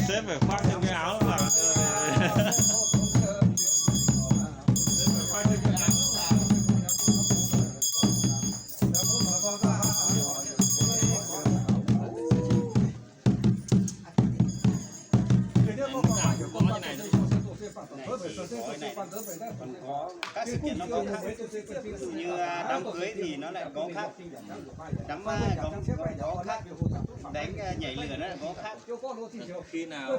Sếp phải khoác thêm cái áo vào. Các sự kiện nó có khác, ví dụ như đám cưới thì nó lại có khác, đám có khác, đánh nhảy lửa nó lại có khác. Khi nào